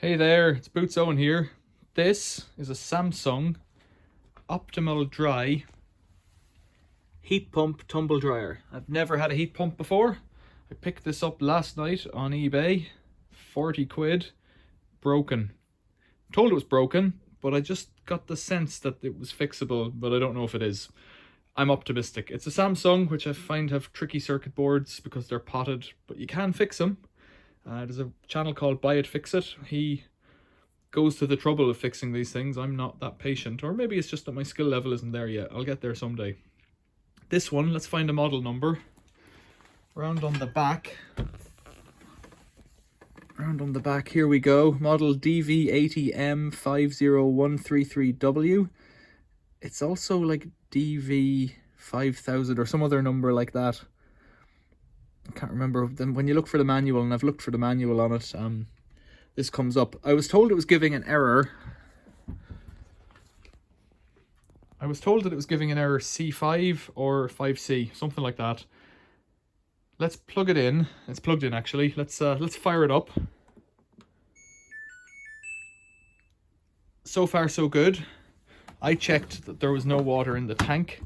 Hey there, it's Boots Owen here. This is a Samsung Optimal Dry Heat Pump Tumble Dryer. I've never had a heat pump before. I picked this up last night on eBay, 40 quid, broken. I'm told it was broken, but I just got the sense that it was fixable, but I don't know if it is. I'm optimistic. It's a Samsung, which I find have tricky circuit boards because they're potted, but you can fix them. There's a channel called Buy It Fix It. He goes to the trouble of fixing these things. I'm not that patient, or maybe it's just that my skill level isn't there yet. I'll get there someday. This one, let's find a model number. Round on the back, here we go. Model DV80M50133W. It's also like DV5000 or some other number like that. I can't remember. Then when you look for the manual, and I've looked for the manual on it, this comes up. I was told it was giving an error. I was told that it was giving an error C5 or 5C, something like that. Let's plug it in. It's plugged in actually. Let's fire it up. So far so good. I checked that there was no water in the tank.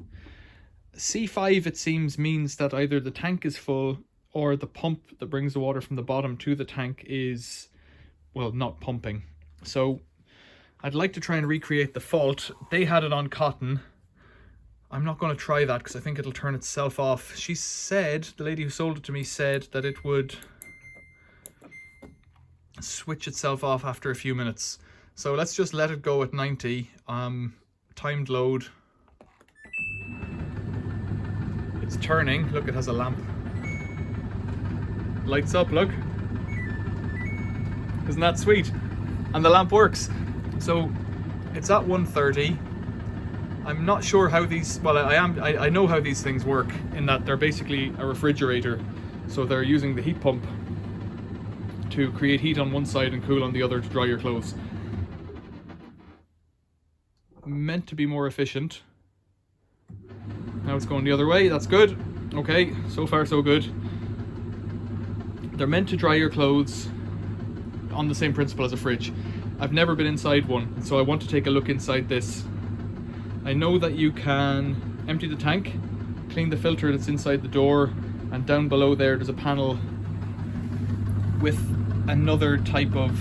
C5, it seems, means that either the tank is full or the pump that brings the water from the bottom to the tank is, well, not pumping. So I'd like to try and recreate the fault. They had it on cotton. I'm not going to try that because I think it'll turn itself off. She said, the lady who sold it to me said that it would switch itself off after a few minutes. So let's just let it go at 90. Timed load. It's turning. Look, it has a lamp. Lights up, look. Isn't that sweet? And the lamp works. So it's at 130. I'm not sure how these, well, I know how these things work, in that they're basically a refrigerator. So they're using the heat pump to create heat on one side and cool on the other to dry your clothes. Meant to be more efficient. Now it's going the other way. That's good. Okay, so far so good. They're meant to dry your clothes on the same principle as a fridge. I've never been inside one, so I want to take a look inside this. I know that you can empty the tank, clean the filter that's inside the door, and down below there's a panel with another type of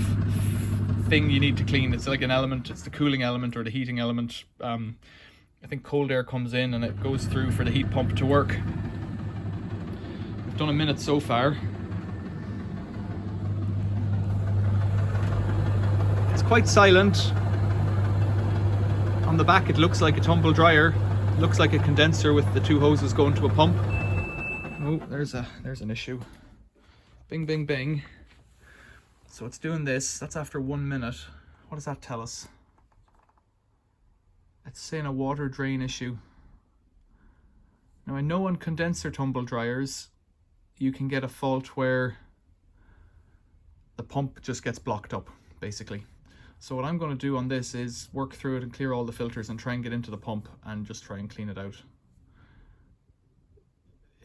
thing you need to clean. It's like an element, it's the cooling element or the heating element. I think cold air comes in and it goes through for the heat pump to work. We've done a minute so far. It's quite silent. On the back it looks like a tumble dryer. It looks like a condenser with the two hoses going to a pump. Oh, there's an issue. Bing, bing, bing. So it's doing this. That's after 1 minute. What does that tell us? It's saying a water drain issue. Now I know on condenser tumble dryers you can get a fault where the pump just gets blocked up, basically. So what I'm going to do on this is work through it and clear all the filters and try and get into the pump and just try and clean it out.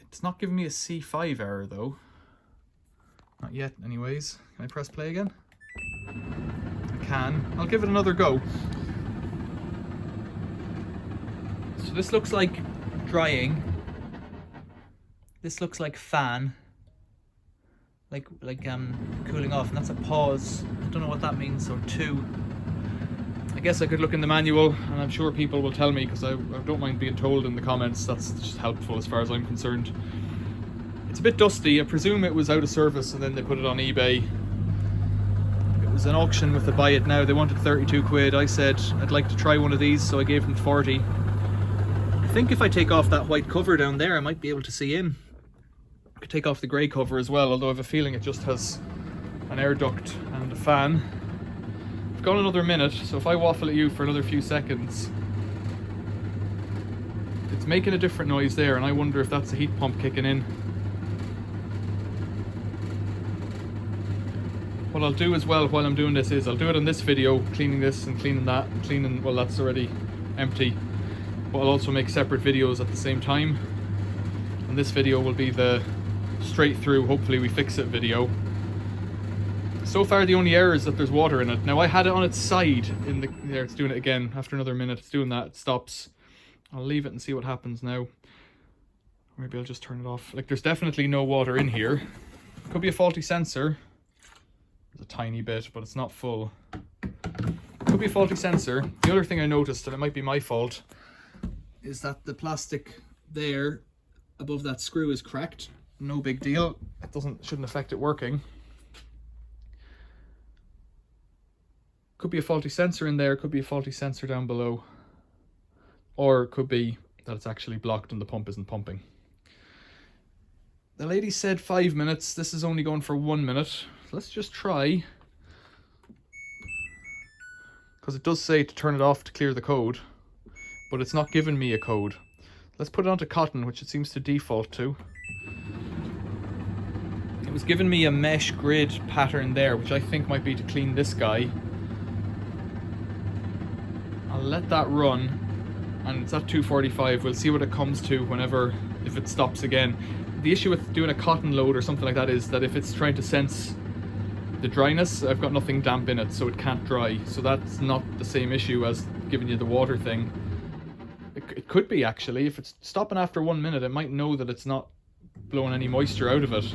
It's not giving me a C5 error though. Not yet anyways. Can I press play again? I can. I'll give it another go. So this looks like drying. This looks like fan. Like cooling off, and that's a pause. I don't know what that means, so 2. I guess I could look in the manual, and I'm sure people will tell me, because I don't mind being told in the comments. That's just helpful as far as I'm concerned. It's a bit dusty. I presume it was out of service and then they put it on eBay. It was an auction with the Buy It Now. They wanted 32 quid. I said I'd like to try one of these, so I gave them 40. I think if I take off that white cover down there, I might be able to see in. I could take off the grey cover as well, although I have a feeling it just has an air duct and a fan. I've gone another minute, so if I waffle at you for another few seconds, it's making a different noise there, and I wonder if that's a heat pump kicking in. What I'll do as well while I'm doing this is I'll do it in this video, cleaning this and cleaning that, well, that's already empty, but I'll also make separate videos at the same time, and this video will be the straight through, hopefully we fix it video. So far the only error is that there's water in it. Now I had it on its side in the, there it's doing it again. After another minute it's doing that, it stops. I'll leave it and see what happens now. Maybe I'll just turn it off. Like, there's definitely no water in here. Could be a faulty sensor. There's a tiny bit, but it's not full. Could be a faulty sensor. The other thing I noticed, and it might be my fault, is that the plastic there above that screw is cracked. No big deal. It shouldn't affect it working. Could be a faulty sensor in there, could be a faulty sensor down below. Or it could be that it's actually blocked and the pump isn't pumping. The lady said 5 minutes. This is only going for 1 minute. So let's just try. Because it does say to turn it off to clear the code, but it's not giving me a code. Let's put it onto cotton, which it seems to default to. It was giving me a mesh grid pattern there, which I think might be to clean this guy. I'll let that run, and it's at 245. We'll see what it comes to whenever, if it stops again. The issue with doing a cotton load or something like that is that if it's trying to sense the dryness, I've got nothing damp in it, so it can't dry. So that's not the same issue as giving you the water thing. It could be, actually. If it's stopping after 1 minute, it might know that it's not blowing any moisture out of it.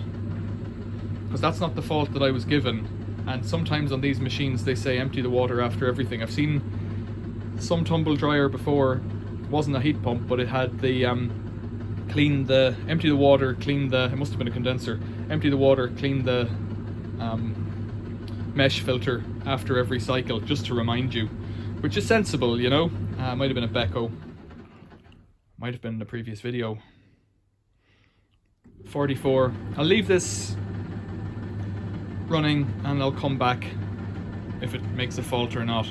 Because that's not the fault that I was given. And sometimes on these machines they say empty the water after everything. I've seen some tumble dryer before. It wasn't a heat pump, but it had the empty the water, clean the, it must have been a condenser, empty the water, clean the mesh filter after every cycle, just to remind you, which is sensible, you know. Might have been a Beko, might have been in the previous video. 44. I'll leave this running and I'll come back if it makes a fault or not.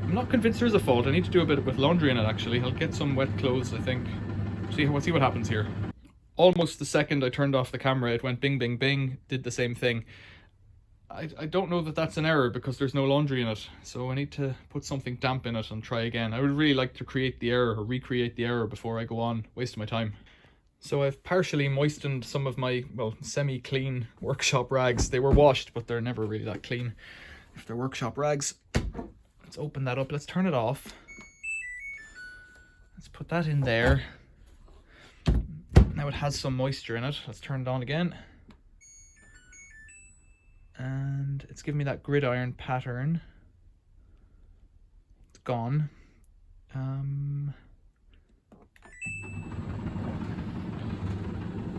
I'm not convinced there's a fault. I need to do a bit with laundry in it, actually. I'll get some wet clothes, I think. See what happens here. Almost the second I turned off the camera, it went bing, bing, bing, did the same thing. I don't know that that's an error because there's no laundry in it, so I need to put something damp in it and try again. I would really like to create the error or recreate the error before I go on wasting my time. So I've partially moistened some of my, well, semi-clean workshop rags. They were washed, but they're never really that clean if they're workshop rags. Let's open that up. Let's turn it off. Let's put that in there. Now it has some moisture in it. Let's turn it on again. And it's giving me that gridiron pattern. It's gone.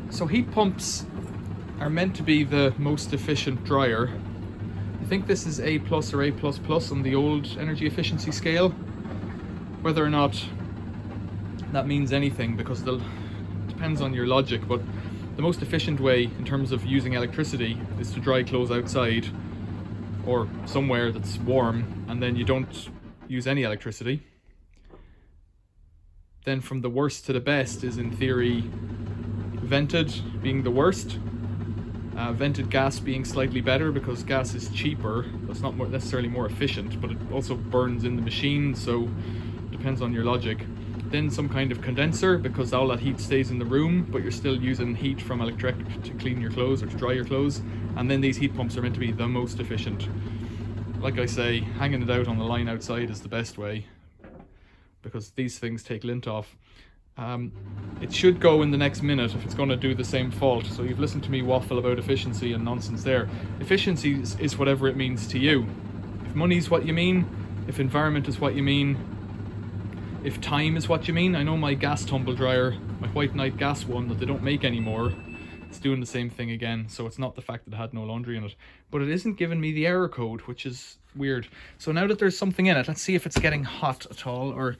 So heat pumps are meant to be the most efficient dryer. I think this is A+ or A++ on the old energy efficiency scale. Whether or not that means anything, because it depends on your logic, but the most efficient way in terms of using electricity is to dry clothes outside or somewhere that's warm, and then you don't use any electricity. Then from the worst to the best is, in theory, vented being the worst. Vented gas being slightly better because gas is cheaper. It's not necessarily more efficient, but it also burns in the machine, so it depends on your logic. Then some kind of condenser, because all that heat stays in the room, but you're still using heat from electric to clean your clothes or to dry your clothes. And then these heat pumps are meant to be the most efficient. Like I say, hanging it out on the line outside is the best way, because these things take lint off. It should go in the next minute if it's going to do the same fault. So you've listened to me waffle about efficiency and nonsense there. Efficiency is whatever it means to you. If money's what you mean, if environment is what you mean, if time is what you mean. I know my gas tumble dryer, my White Knight gas one that they don't make anymore, it's doing the same thing again. So it's not the fact that it had no laundry in it, but it isn't giving me the error code, which is weird. So now that there's something in it, let's see if it's getting hot at all, or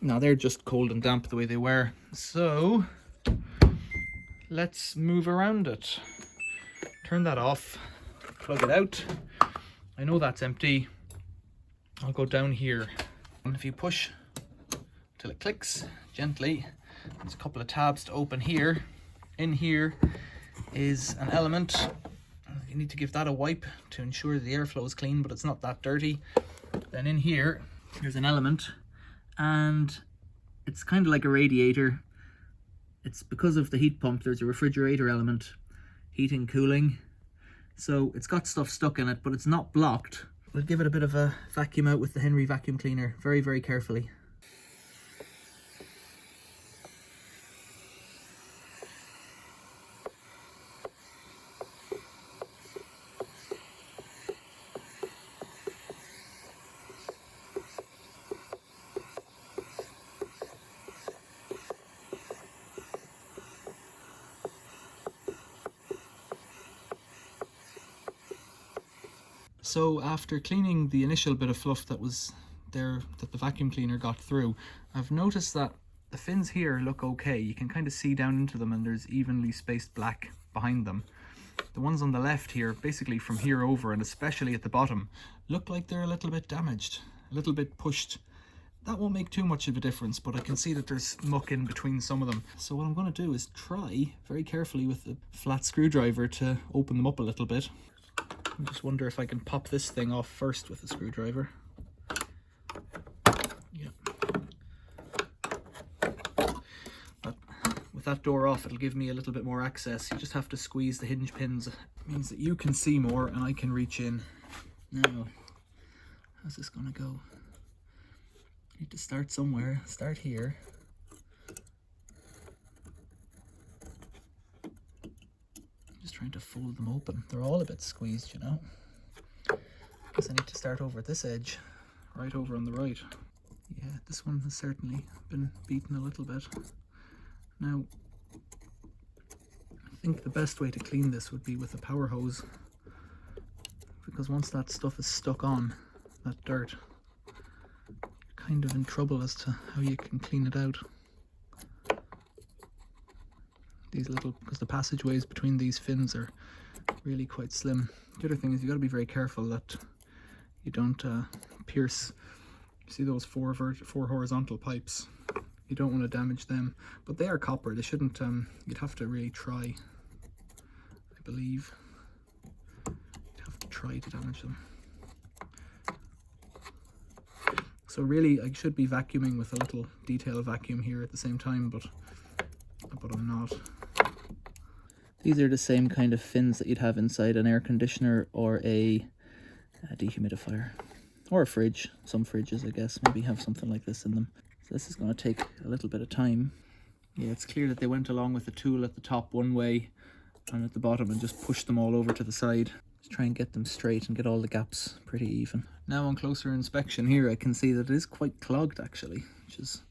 no, they're just cold and damp the way they were. So let's move around it. Turn that off, plug it out. I know that's empty. I'll go down here, and if you push till it clicks gently, there's a couple of tabs to open here. In here is an element. You need to give that a wipe to ensure the airflow is clean, but it's not that dirty. Then in here, there's an element, and it's kind of like a radiator. It's because of the heat pump, there's a refrigerator element, heating, cooling. So it's got stuff stuck in it, but it's not blocked. We'll give it a bit of a vacuum out with the Henry vacuum cleaner, very, very carefully. So after cleaning the initial bit of fluff that was there, that the vacuum cleaner got through, I've noticed that the fins here look okay. You can kind of see down into them and there's evenly spaced black behind them. The ones on the left here, basically from here over and especially at the bottom, look like they're a little bit damaged, a little bit pushed. That won't make too much of a difference, but I can see that there's muck in between some of them. So what I'm going to do is try very carefully with the flat screwdriver to open them up a little bit. I just wonder if I can pop this thing off first with a screwdriver. Yeah. But with that door off, it'll give me a little bit more access. You just have to squeeze the hinge pins. It means that you can see more and I can reach in. Now, how's this gonna go? I need to start somewhere. Start here. Just trying to fold them open. They're all a bit squeezed, you know. Guess I need to start over at this edge, right over on the right. Yeah, this one has certainly been beaten a little bit. Now, I think the best way to clean this would be with a power hose, because once that stuff is stuck on, that dirt, you're kind of in trouble as to how you can clean it out. These little, because the passageways between these fins are really quite slim. The other thing is you got to be very careful that you don't pierce. You see those four horizontal pipes? You don't want to damage them, but they are copper. They shouldn't. You'd have to really try. I believe you'd have to try to damage them. So really, I should be vacuuming with a little detail vacuum here at the same time, but I'm not. These are the same kind of fins that you'd have inside an air conditioner or a dehumidifier. Or a fridge. Some fridges, I guess, maybe have something like this in them. So this is going to take a little bit of time. Yeah, it's clear that they went along with the tool at the top one way and at the bottom and just pushed them all over to the side. Just try and get them straight and get all the gaps pretty even. Now on closer inspection here, I can see that it is quite clogged actually, which is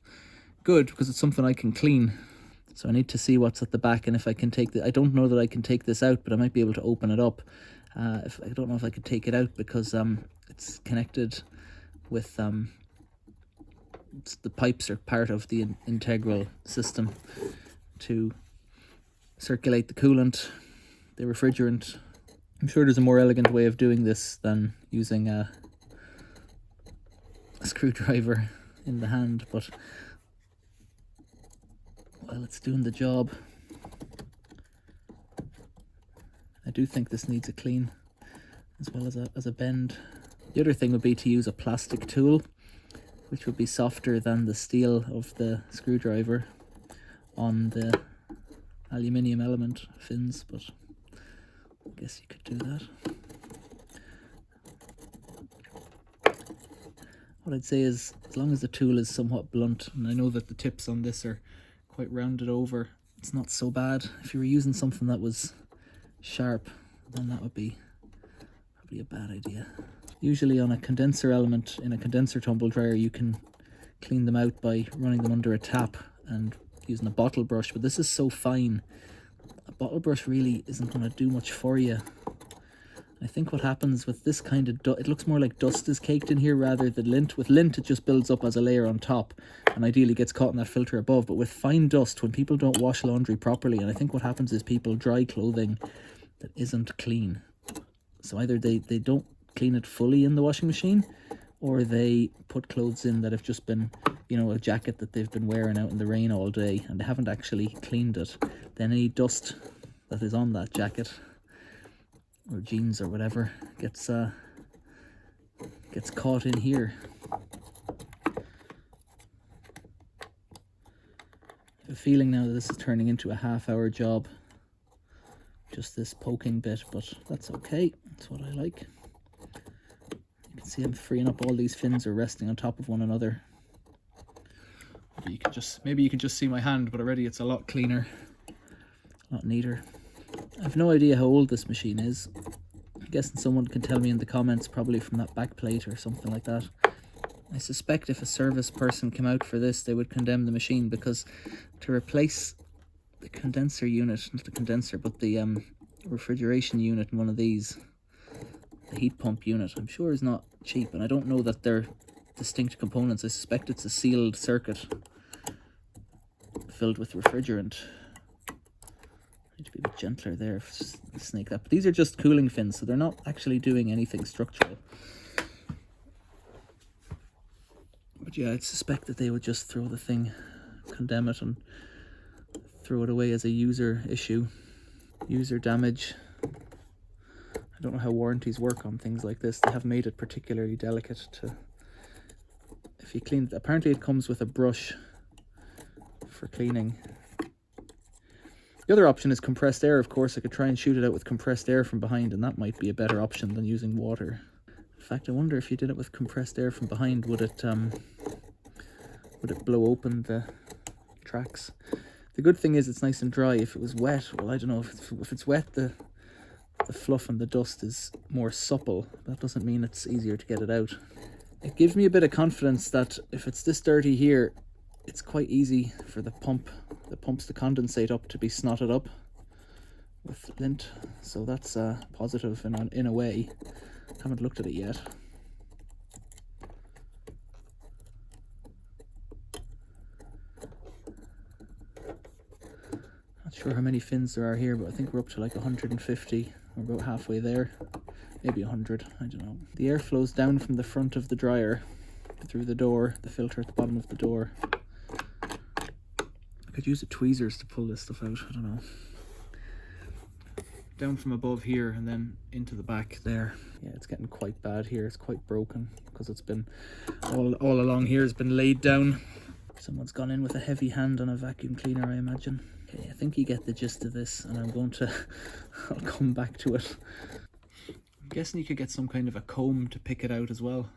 good because it's something I can clean. So I need to see what's at the back and if I can take the, I don't know that I can take this out, but I might be able to open it up. If I don't know if I could take it out because it's connected with the pipes are part of the integral system to circulate the coolant, the refrigerant. I'm sure there's a more elegant way of doing this than using a screwdriver in the hand, but well, it's doing the job. I do think this needs a clean as well as a bend. The other thing would be to use a plastic tool, which would be softer than the steel of the screwdriver on the aluminium element fins, but I guess you could do that. What I'd say is, as long as the tool is somewhat blunt, and I know that the tips on this are quite rounded over, it's not so bad. If you were using something that was sharp, then that would be probably a bad idea. Usually on a condenser element in a condenser tumble dryer, you can clean them out by running them under a tap and using a bottle brush, but this is so fine. A bottle brush really isn't going to do much for you. I think what happens with this kind of it looks more like dust is caked in here rather than lint. With lint, it just builds up as a layer on top and ideally gets caught in that filter above. But with fine dust, when people don't wash laundry properly, and I think what happens is people dry clothing that isn't clean. So either they don't clean it fully in the washing machine, or they put clothes in that have just been, you know, a jacket that they've been wearing out in the rain all day and they haven't actually cleaned it. Then any dust that is on that jacket or jeans or whatever gets caught in here. I have a feeling now that this is turning into a half-hour job just this poking bit, but that's okay. That's what I like. You can see I'm freeing up. All these fins are resting on top of one another. Maybe you can just see my hand, but already it's a lot cleaner, a lot neater. I have no idea how old this machine is. I'm guessing someone can tell me in the comments, probably from that back plate or something like that. I suspect if a service person came out for this, they would condemn the machine, because to replace the condenser unit, not the condenser, but the refrigeration unit in one of these, the heat pump unit, I'm sure is not cheap. And I don't know that they're distinct components. I suspect it's a sealed circuit filled with refrigerant. I need to be a bit gentler there, snake that. But these are just cooling fins, so they're not actually doing anything structural. But yeah, I'd suspect that they would just throw the thing, condemn it, and throw it away as a user issue. User damage. I don't know how warranties work on things like this. They have made it particularly delicate to, if you clean it. Apparently it comes with a brush for cleaning. The other option is compressed air, of course. I could try and shoot it out with compressed air from behind, and that might be a better option than using water. In fact, I wonder if you did it with compressed air from behind, would it blow open the tracks? The good thing is it's nice and dry. If it was wet, well, I don't know. If it's wet, the fluff and the dust is more supple. That doesn't mean it's easier to get it out. It gives me a bit of confidence that if it's this dirty here, it's quite easy for the pumps to condensate up, to be snotted up with lint. So that's positive in a way. Haven't looked at it yet. Not sure how many fins there are here, but I think we're up to like 150. We're about halfway there. Maybe 100, I don't know. The air flows down from the front of the dryer through the door, the filter at the bottom of the door. I could use the tweezers to pull this stuff out, I don't know. Down from above here and then into the back there. Yeah, it's getting quite bad here. It's quite broken because it's been all along here has been laid down. Someone's gone in with a heavy hand on a vacuum cleaner, I imagine. Okay, I think you get the gist of this, and I'm going to I'll come back to it. I'm guessing you could get some kind of a comb to pick it out as well.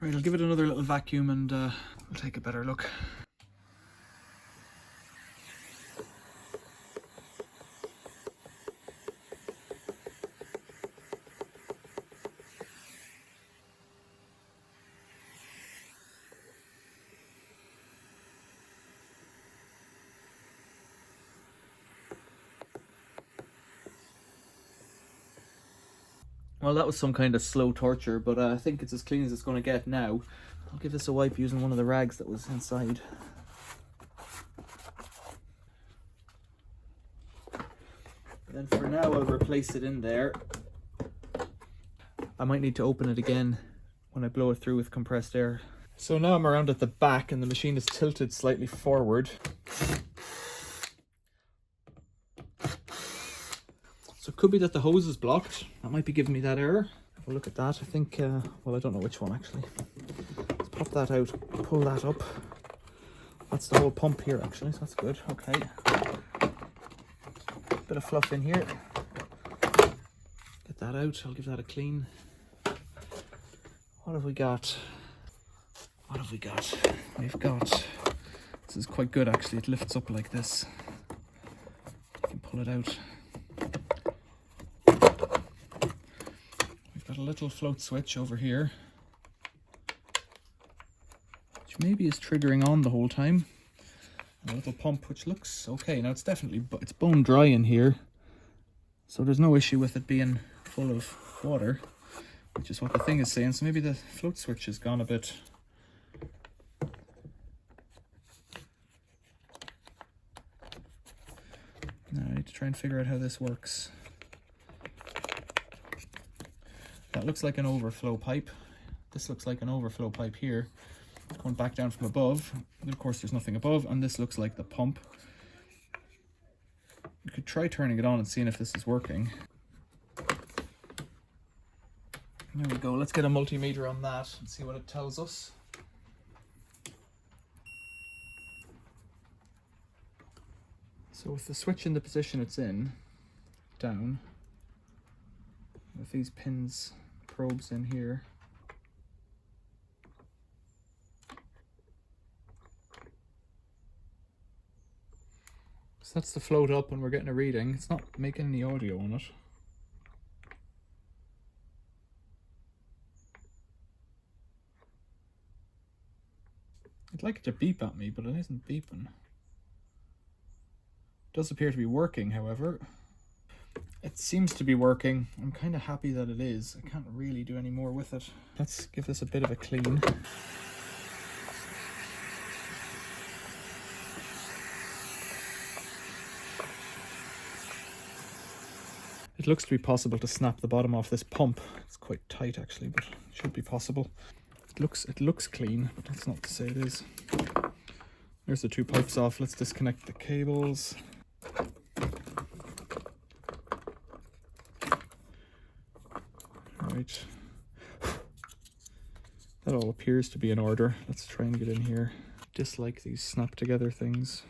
Right, I'll give it another little vacuum and we'll take a better look. Well, that was some kind of slow torture, but I think it's as clean as it's going to get now. I'll give this a wipe using one of the rags that was inside. Then for now I'll replace it in there. I might need to open it again when I blow it through with compressed air. So now I'm around at the back and the machine is tilted slightly forward. So it could be that the hose is blocked. That might be giving me that error. Have a look at that. I think, well, I don't know which one actually. Let's pop that out, pull that up. That's the whole pump here actually, so that's good. Okay. Bit of fluff in here. Get that out. I'll give that a clean. What have we got? What have we got? We've got, this is quite good actually. It lifts up like this. You can pull it out. We've got a little float switch over here, which maybe is triggering on the whole time. And a little pump which looks okay. Now it's definitely, it's bone dry in here, so there's no issue with it being full of water, which is what the thing is saying. So maybe the float switch has gone a bit. Now I need to try and figure out how this works. That looks like an overflow pipe. This looks like an overflow pipe here, going back down from above. And of course there's nothing above, and this looks like the pump. You could try turning it on and seeing if this is working. There we go. Let's get a multimeter on that and see what it tells us. So with the switch in the position it's in, down, with these pins, probes in here, so that's the float up and we're getting a reading. It's not making any audio on it. I'd like it to beep at me, but it isn't beeping. It does appear to be working, however. It seems to be working. I'm kind of happy that it is. I can't really do any more with it. Let's give this a bit of a clean. It looks to be possible to snap the bottom off this pump. It's quite tight actually, but it should be possible. It looks clean, but that's not to say it is. There's the two pipes off. Let's disconnect the cables. Right. That all appears to be in order. Let's try and get in here. Dislike these snap together things.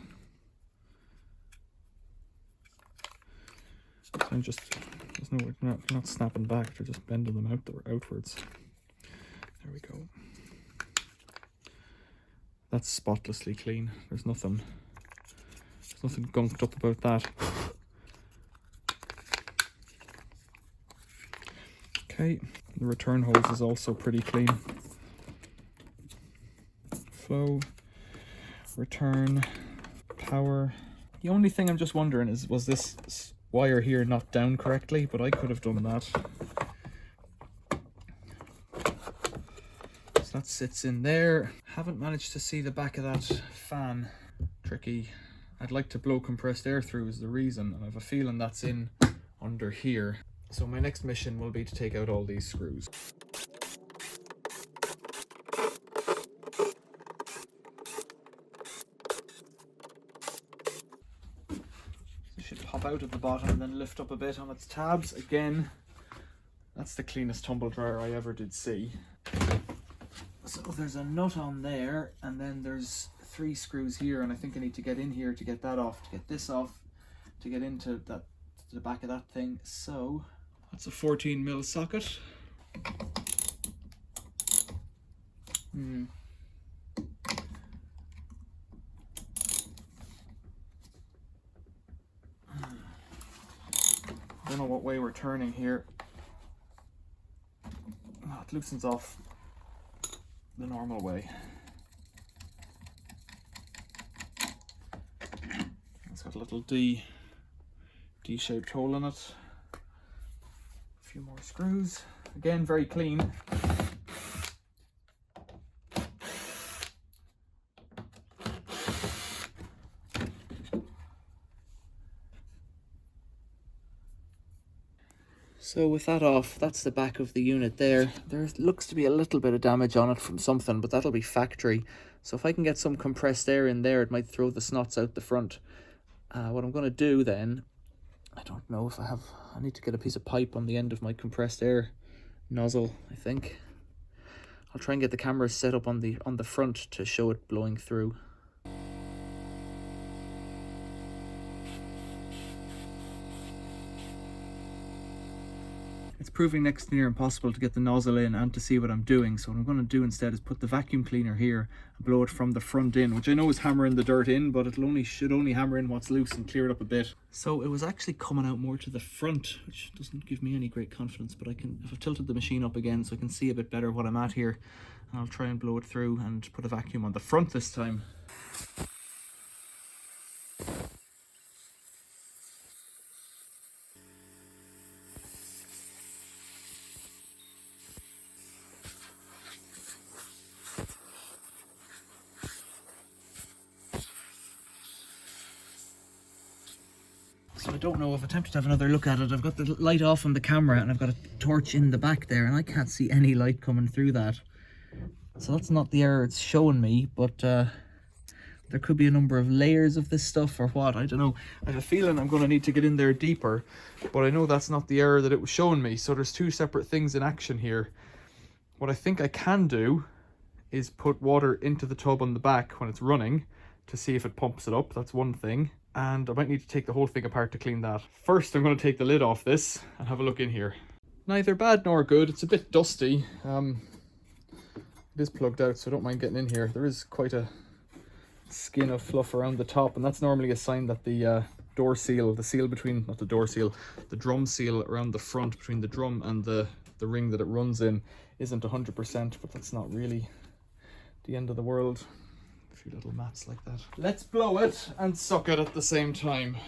So I'm just, there's no, they're not snapping back, they're just bending them outwards. There we go. That's spotlessly clean. There's nothing gunked up about that. Okay, the return hose is also pretty clean. Flow, return, power. The only thing I'm just wondering is, was this wire here not down correctly? But I could have done that. So that sits in there. Haven't managed to see the back of that fan. Tricky. I'd like to blow compressed air through is the reason, and I have a feeling that's in under here. So my next mission will be to take out all these screws. It should pop out at the bottom and then lift up a bit on its tabs. Again, that's the cleanest tumble dryer I ever did see. So there's a nut on there, and then there's 3 screws here, and I think I need to get in here to get that off, to get this off, to get into that, to the back of that thing. So that's a 14mm socket. I don't know what way we're turning here. Oh, it loosens off the normal way. It's got a little D-shaped hole in it. A few more screws. Again, very clean. So with that off, that's the back of the unit there. There looks to be a little bit of damage on it from something, but that'll be factory. So if I can get some compressed air in there, it might throw the snots out the front. What I'm going to do then, I don't know if I need to get a piece of pipe on the end of my compressed air nozzle, I think. I'll try and get the camera set up on the front to show it blowing through. It's proving next to near impossible to get the nozzle in and to see what I'm doing, so what I'm going to do instead is put the vacuum cleaner here and blow it from the front in, which I know is hammering the dirt in, but should only hammer in what's loose and clear it up a bit. So it was actually coming out more to the front, which doesn't give me any great confidence, but if I've tilted the machine up again so I can see a bit better what I'm at here, and I'll try and blow it through and put a vacuum on the front this time. So I don't know, I've attempted to have another look at it. I've got the light off on the camera and I've got a torch in the back there and I can't see any light coming through that. So that's not the error it's showing me, but there could be a number of layers of this stuff or what, I don't know. I have a feeling I'm going to need to get in there deeper, but I know that's not the error that it was showing me. So there's two separate things in action here. What I think I can do is put water into the tub on the back when it's running to see if it pumps it up. That's one thing. And I might need to take the whole thing apart to clean that. First, I'm going to take the lid off this and have a look in here. Neither bad nor good. It's a bit dusty. It is plugged out, so I don't mind getting in here. There is quite a skin of fluff around the top, and that's normally a sign that the door seal, the seal between, not the door seal, the drum seal around the front between the drum and the ring that it runs in isn't 100%, but that's not really the end of the world. A few little mats like that. Let's blow it and suck it at the same time.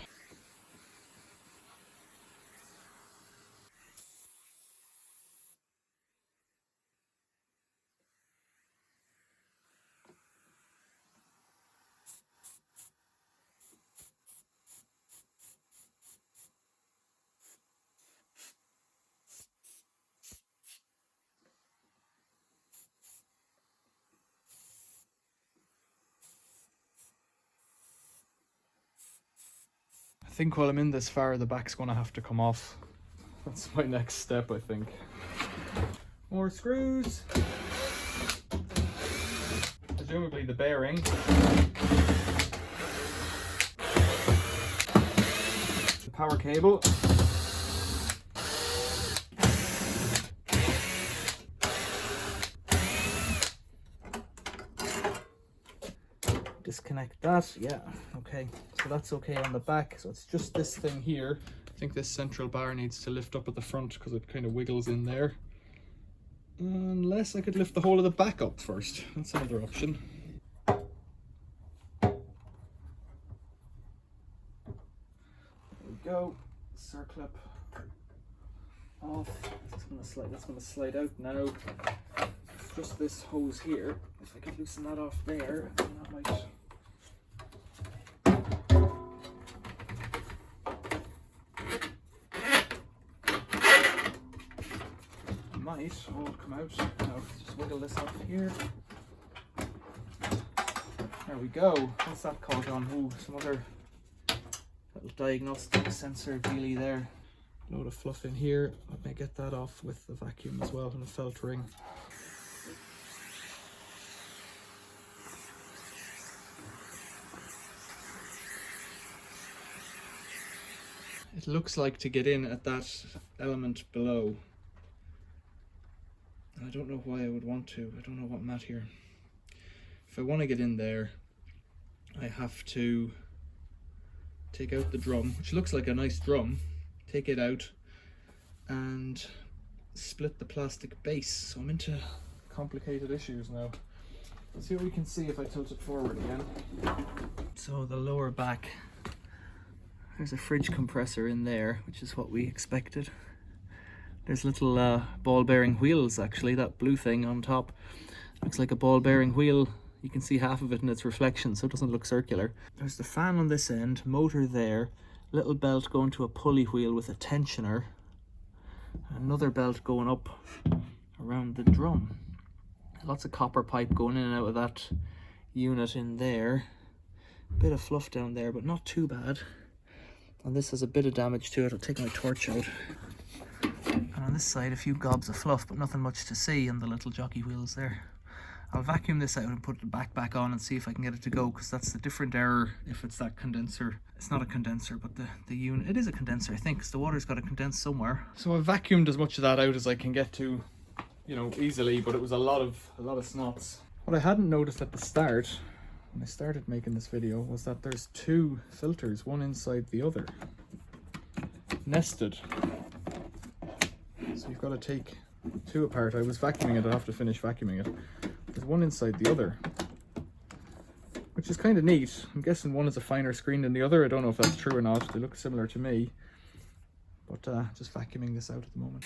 I think while I'm in this far, the back's going to have to come off. That's my next step, I think. More screws. Presumably the bearing. The power cable. Disconnect that, yeah, okay, so that's okay on the back. So it's just this thing here. I think this central bar needs to lift up at the front because it kind of wiggles in there. Unless I could lift the whole of the back up first. That's another option. There we go. Circlip off. That's gonna slide out now. It's just this hose here. If I could loosen that off there, then that might. Might all come out. Now just wiggle this off here. There we go. What's that called on? Ooh, some other little diagnostic sensor dealy there. Load of fluff in here. Let me get that off with the vacuum as well and a felt ring. It looks like to get in at that element below. I don't know why I would want to. I don't know what I'm at here. If I want to get in there, I have to take out the drum, which looks like a nice drum, take it out and split the plastic base. So I'm into complicated issues now. Let's see what we can see if I tilt it forward again. So the lower back, there's a fridge compressor in there, which is what we expected. There's little ball bearing wheels, actually. That blue thing on top looks like a ball bearing wheel. You can see half of it in its reflection, so it doesn't look circular. There's the fan on this end, motor there, little belt going to a pulley wheel with a tensioner. Another belt going up around the drum. Lots of copper pipe going in and out of that unit in there. Bit of fluff down there, but not too bad. And this has a bit of damage to it. I'll take my torch out. And on this side, a few gobs of fluff, but nothing much to see on the little jockey wheels there. I'll vacuum this out and put the back on and see if I can get it to go, because that's the different error if it's that condenser. It's not a condenser, but the unit, it is a condenser, I think, because the water's got to condense somewhere. So I vacuumed as much of that out as I can get to, you know, easily, but it was a lot of snots. What I hadn't noticed at the start, when I started making this video, was that there's two filters, one inside the other, nested. So you've got to take two apart. I was vacuuming it, I'll have to finish vacuuming it. There's one inside the other, which is kind of neat. I'm guessing one is a finer screen than the other. I don't know if that's true or not. They look similar to me, but just vacuuming this out at the moment.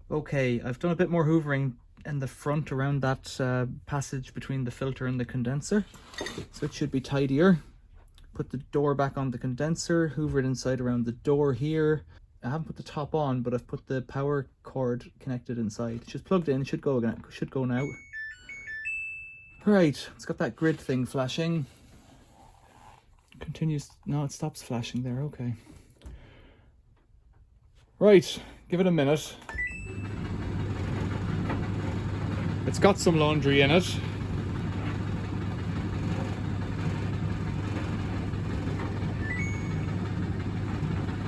Okay, I've done a bit more hoovering in the front around that passage between the filter and the condenser, so it should be tidier. Put the door back on the condenser, hoover it inside around the door here. I haven't put the top on, but I've put the power cord connected inside. It's just plugged in, should go again, should go now. Right, it's got that grid thing flashing. Continues, no, it stops flashing there, okay. Right, give it a minute. It's got some laundry in it.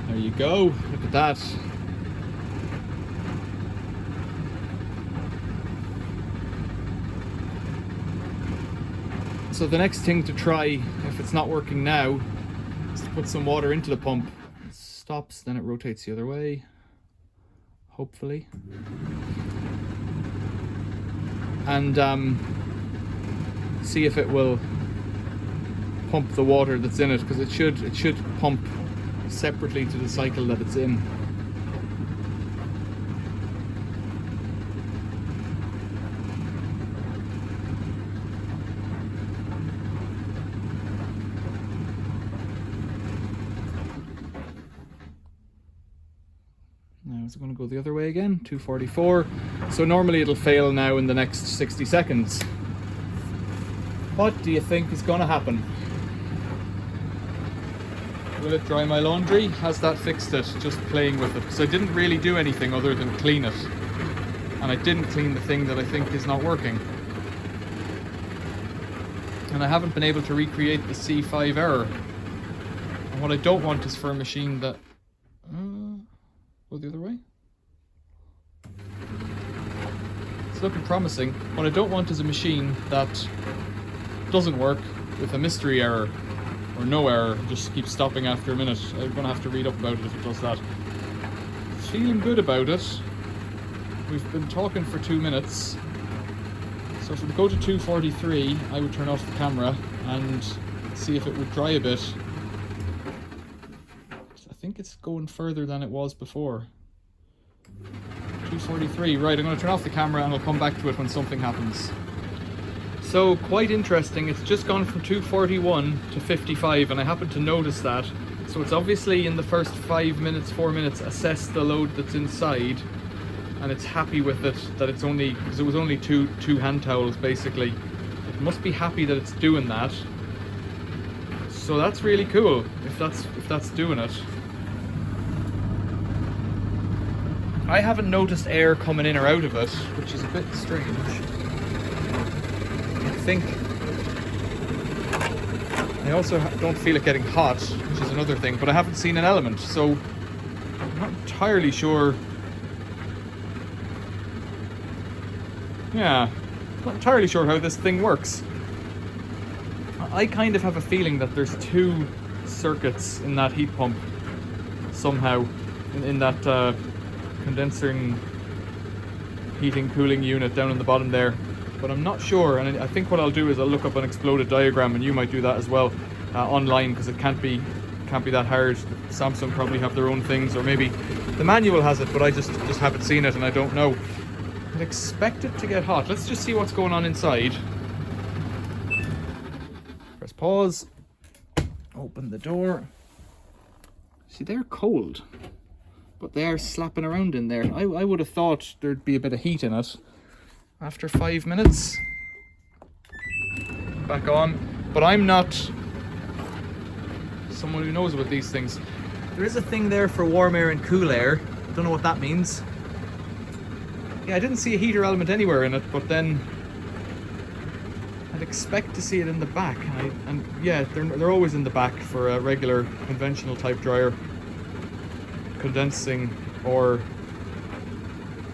There you go, look at that. So the next thing to try, if it's not working now, is to put some water into the pump. It stops, then it rotates the other way, hopefully. And see if it will pump the water that's in it, because it should pump separately to the cycle that it's in. Now is it going to go the other way again? 244. So normally it'll fail now in the next 60 seconds. What do you think is going to happen? Will it dry my laundry? Has that fixed it? Just playing with it. Because I didn't really do anything other than clean it. And I didn't clean the thing that I think is not working. And I haven't been able to recreate the C5 error. And what I don't want is for a machine that... go the other way. It's looking promising. What I don't want is a machine that doesn't work with a mystery error or no error, just keeps stopping after a minute. I'm gonna have to read up about it if it does that. Feeling good about it. We've been talking for 2 minutes. So if we go to 243, I would turn off the camera and see if it would dry a bit. I think it's going further than it was before. 243, right, I'm going to turn off the camera and I'll come back to it when something happens. So, quite interesting, it's just gone from 241 to 55 and I happened to notice that. So it's obviously in the first 5 minutes, 4 minutes, assessed the load that's inside and it's happy with it, that it's only, because it was only two hand towels basically. It must be happy that it's doing that. So that's really cool, if that's doing it. I haven't noticed air coming in or out of it, which is a bit strange. I think I also don't feel it getting hot, which is another thing, but I haven't seen an element, so I'm not entirely sure. Yeah, not entirely sure how this thing works. I kind of have a feeling that there's 2 circuits in that heat pump somehow, in that condensing, heating, cooling unit down in the bottom there, but I'm not sure. And I think what I'll do is I'll look up an exploded diagram, and you might do that as well online, because it can't be that hard. Samsung probably have their own things, or maybe the manual has it, but I just haven't seen it and I don't know. I'd expect it to get hot. Let's just see what's going on inside. Press pause. Open the door. See, they're cold, but they are slapping around in there. I would have thought there'd be a bit of heat in it. After 5 minutes, back on. But I'm not someone who knows about these things. There is a thing there for warm air and cool air. Don't know what that means. Yeah, I didn't see a heater element anywhere in it, but then I'd expect to see it in the back. And yeah, they're always in the back for a regular conventional type dryer. Condensing or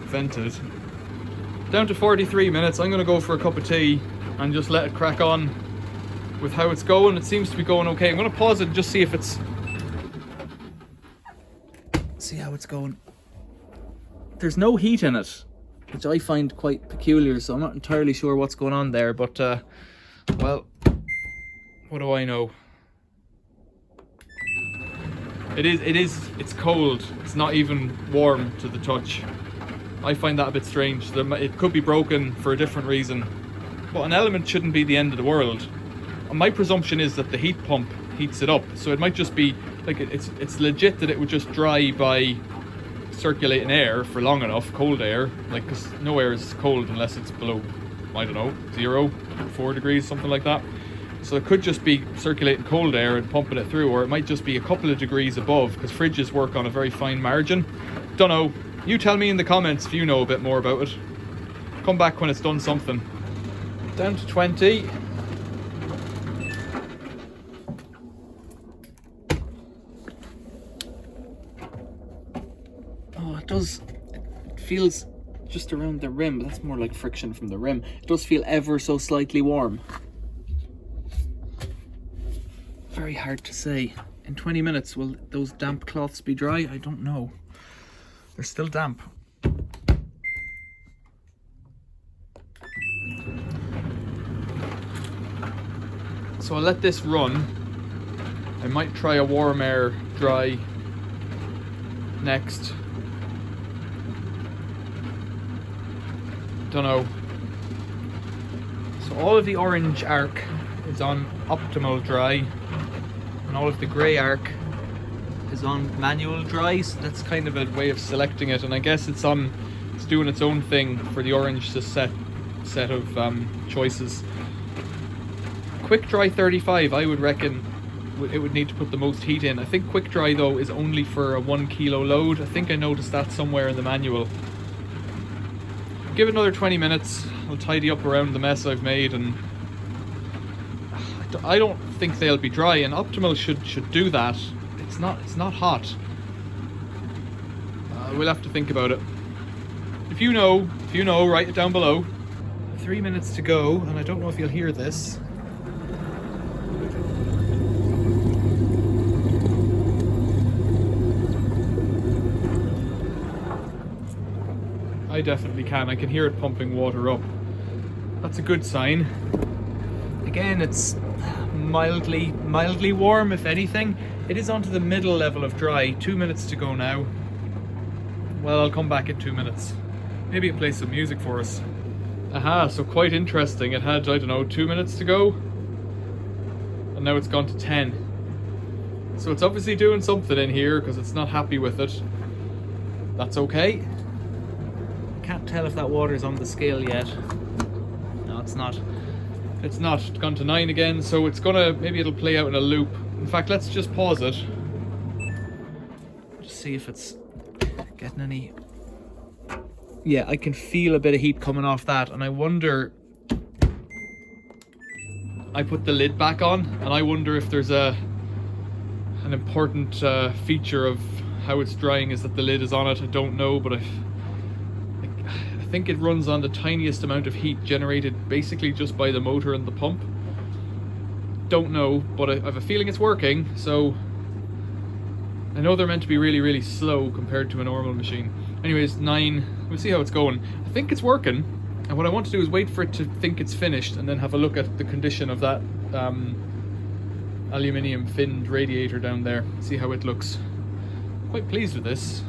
vented. Down to 43 minutes. I'm going to go for a cup of tea and just let it crack on with how it's going. It seems to be going okay. I'm going to pause it and just see if it's... See how it's going. There's no heat in it, which I find quite peculiar, so I'm not entirely sure what's going on there, but well, what do I know? It's cold. It's not even warm to the touch. I find that a bit strange. It could be broken for a different reason, but an element shouldn't be the end of the world. And my presumption is that the heat pump heats it up, so it might just be like it's legit that it would just dry by circulating air for long enough, cold air, like, because no air is cold unless it's below, I don't know, 0, 4 degrees, something like that. So it could just be circulating cold air and pumping it through, or it might just be a couple of degrees above, because fridges work on a very fine margin. Don't know. You tell me in the comments if you know a bit more about it. Come back when it's done something. Down to 20. oh, it does. It feels just around the rim, but that's more like friction from the rim. It does feel ever so slightly warm. Very hard to say. In 20 minutes, will those damp cloths be dry? I don't know. They're still damp. So I'll let this run. I might try a warm air dry next. Don't know. So all of the orange arc is on optimal dry, and all of the grey arc is on manual dry. So that's kind of a way of selecting it, and I guess it's doing its own thing for the orange set of choices. Quick dry 35, I would reckon it would need to put the most heat in. I think quick dry though is only for a 1 kilo load. I think I noticed that somewhere in the manual. Give it another 20 minutes. I'll tidy up around the mess I've made, and I don't think they'll be dry, and optimal should do that. It's not hot. We'll have to think about it. If you know, write it down below. 3 minutes to go, and I don't know if you'll hear this. I definitely can. I can hear it pumping water up. That's a good sign. Again, it's mildly warm, if anything. It is onto the middle level of dry. 2 minutes to go now. Well, I'll come back in 2 minutes. Maybe it plays some music for us. Aha, so quite interesting. It had, I don't know, 2 minutes to go. And now it's gone to 10. So it's obviously doing something in here because it's not happy with it. That's okay. Can't tell if that water's on the scale yet. No, it's not. It's not. It's gone to 9 again, so it's gonna, maybe it'll play out in a loop. In fact, let's just pause it. Just see if it's getting any... Yeah, I can feel a bit of heat coming off that, and I wonder... I put the lid back on, and I wonder if there's an important feature of how it's drying is that the lid is on it. I don't know, but I think it runs on the tiniest amount of heat generated basically just by the motor and the pump. Don't know, but I have a feeling it's working, so I know they're meant to be really, really slow compared to a normal machine. Anyways, 9, we'll see how it's going. I think it's working, and what I want to do is wait for it to think it's finished and then have a look at the condition of that aluminium finned radiator down there, see how it looks. Quite pleased with this.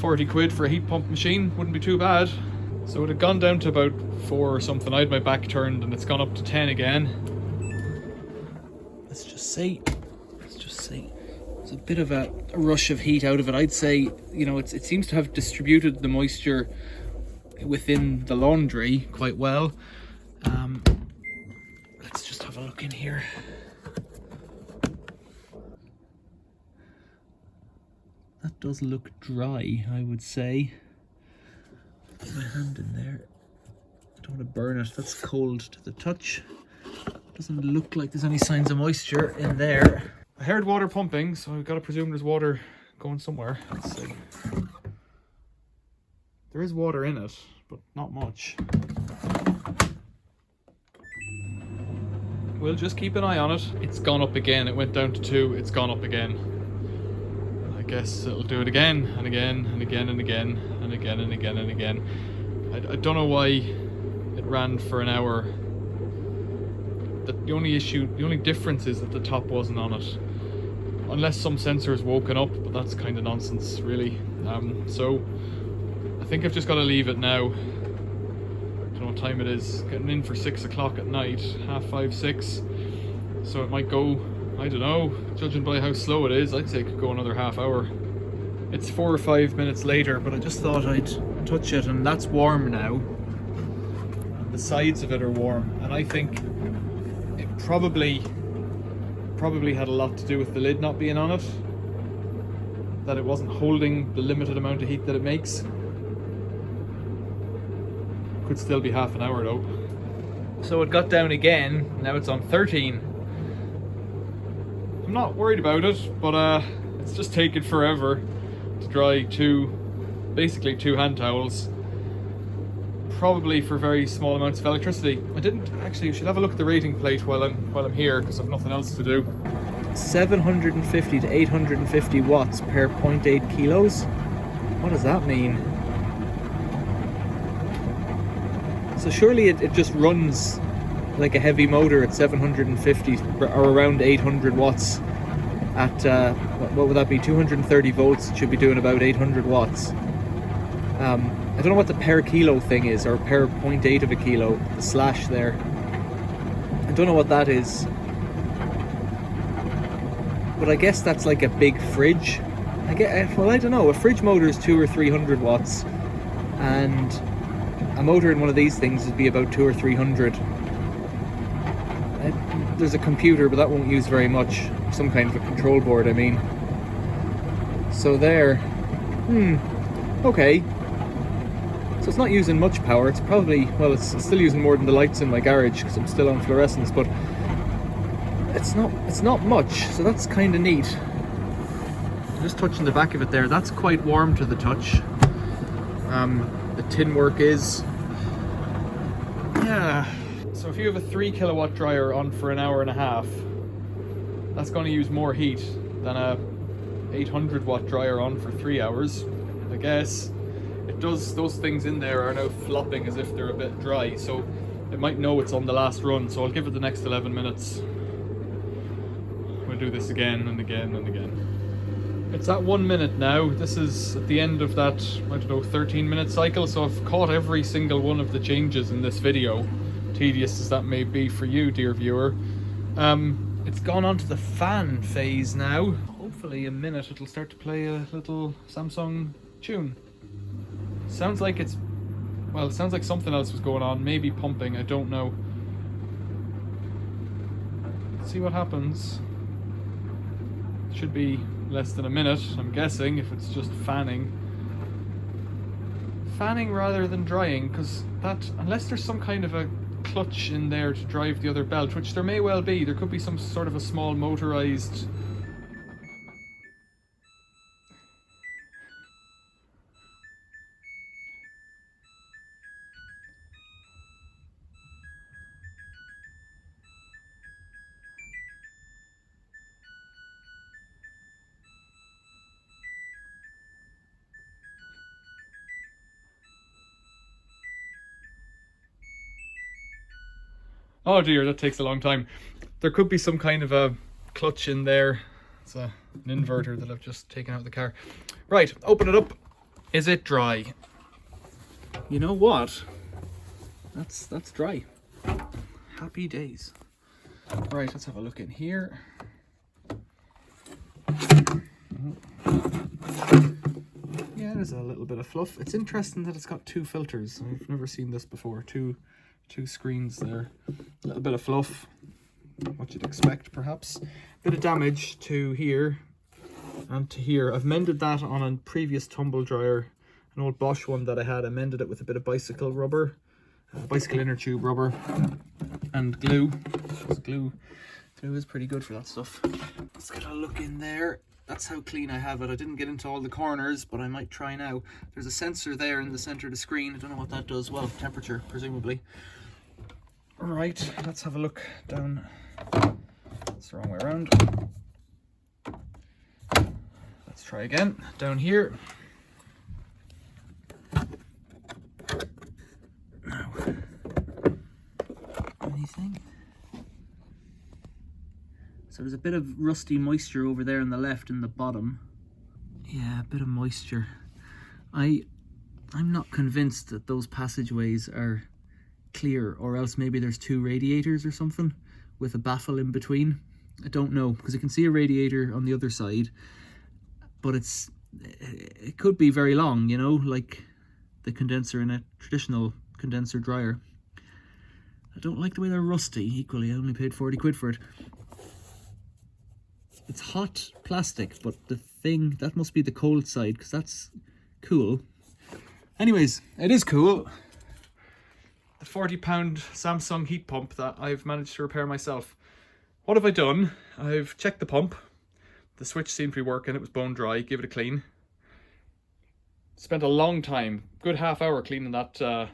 40 quid for a heat pump machine wouldn't be too bad. So it had gone down to about 4 or something. I had my back turned and it's gone up to 10 again. Let's just say there's a bit of a rush of heat out of it. I'd say, you know, it seems to have distributed the moisture within the laundry quite well. Let's just have a look in here. That does look dry, I would say. Put my hand in there. I don't want to burn it. That's cold to the touch. Doesn't look like there's any signs of moisture in there. I heard water pumping, so I've got to presume there's water going somewhere. Let's see. There is water in it, but not much. We'll just keep an eye on it. It's gone up again. It went down to 2. It's gone up again. I guess it'll do it again and again and again and again and again and again and again. I don't know why it ran for an hour. The only difference is that the top wasn't on it. Unless some sensor has woken up, but that's kind of nonsense, really. So I think I've just got to leave it now. I don't know what time it is. Getting in for 6 o'clock at night, 5:30, 6. So it might go, I don't know, judging by how slow it is, I'd say it could go another half hour. It's 4 or 5 minutes later, but I just thought I'd touch it, and that's warm now. And the sides of it are warm, and I think it probably had a lot to do with the lid not being on it. That it wasn't holding the limited amount of heat that it makes. Could still be half an hour though. So it got down again, now it's on 13. I'm not worried about it, but it's just taken forever to dry basically two hand towels. Probably for very small amounts of electricity. I didn't actually, you should have a look at the rating plate while I'm here, because I've nothing else to do. 750 to 850 watts per 0.8 kilos. What does that mean? So surely it just runs like a heavy motor at 750 or around 800 watts at what would that be, 230 volts. It should be doing about 800 watts. I don't know what the per kilo thing is, or per 0.8 of a kilo, the slash there. I don't know what that is. But I guess that's like a big fridge. Well, I don't know, a fridge motor is 200 or 300 watts, and a motor in one of these things would be about 200 or 300. There's a computer, but that won't use very much. Some kind of a control board, I mean. So there. Okay. So it's not using much power. It's probably, well, it's still using more than the lights in my garage because I'm still on fluorescence, but it's not much. So that's kind of neat. Just touching the back of it there. That's quite warm to the touch. The tin work is. Yeah. So if you have a 3 kilowatt dryer on for an hour and a half, that's going to use more heat than a 800 watt dryer on for 3 hours, I guess. It does, those things in there are now flopping as if they're a bit dry, so it might know it's on the last run, so I'll give it the next 11 minutes. We'll do this again and again and again. It's at 1 minute now. This is at the end of that, I don't know, 13-minute cycle, so I've caught every single one of the changes in this video, tedious as that may be for you, dear viewer. It's gone on to the fan phase now. Hopefully in a minute it'll start to play a little Samsung tune. Sounds like it sounds like something else was going on, maybe pumping, I don't know. Let's see what happens. It should be less than a minute, I'm guessing, if it's just fanning. Fanning rather than drying, because that, unless there's some kind of a clutch in there to drive the other belt, which there may well be, there could be some sort of a small motorized. Oh dear, that takes a long time. There could be some kind of a clutch in there. It's an inverter that I've just taken out of the car. Right, open it up. Is it dry? You know what? That's dry. Happy days. Right, let's have a look in here. Yeah, there's a little bit of fluff. It's interesting that it's got 2 filters. I've never seen this before. Two screens there. A little bit of fluff. What you'd expect, perhaps. Bit of damage to here and to here. I've mended that on a previous tumble dryer, an old Bosch one that I had. I mended it with a bit of bicycle rubber, bicycle inner tube rubber, and glue. Glue is pretty good for that stuff. Let's get a look in there. That's how clean I have it. I didn't get into all the corners, but I might try now. There's a sensor there in the center of the screen. I don't know what that does. Well, temperature, presumably. Right, let's have a look down. It's the wrong way around. Let's try again. Down here. Now, anything? So there's a bit of rusty moisture over there on the left in the bottom. Yeah, a bit of moisture. I'm not convinced that those passageways are clear, or else maybe there's 2 radiators or something with a baffle in between. I don't know, because I can see a radiator on the other side, but it could be very long, you know, like the condenser in a traditional condenser dryer. I don't like the way they're rusty. Equally, I only paid 40 quid for it. It's hot plastic, but the thing, that must be the cold side, because that's cool. Anyways, it is cool. The £40 Samsung heat pump that I've managed to repair myself. What have I done? I've checked the pump. The switch seemed to be working. It was bone dry. Give it a clean. Spent a long time, good half hour cleaning that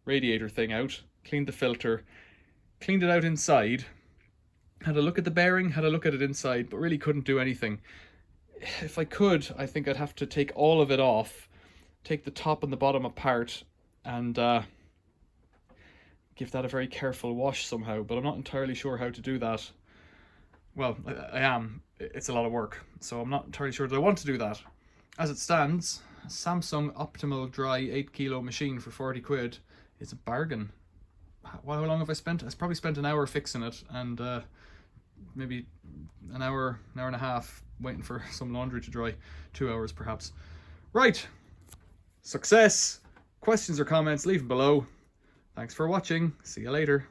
radiator thing out. Cleaned the filter. Cleaned it out inside. Had a look at the bearing, had a look at it inside, but really couldn't do anything. If I could, I think I'd have to take all of it off, take the top and the bottom apart, and give that a very careful wash somehow, but I'm not entirely sure how to do that. Well, I am. It's a lot of work, so I'm not entirely sure that I want to do that. As it stands, a Samsung Optimal Dry 8 kilo machine for 40 quid is a bargain. How long have I spent? I've probably spent an hour fixing it, and maybe an hour and a half waiting for some laundry to dry. 2 hours perhaps. Right, success. Questions or comments, leave them below. Thanks for watching. See you later.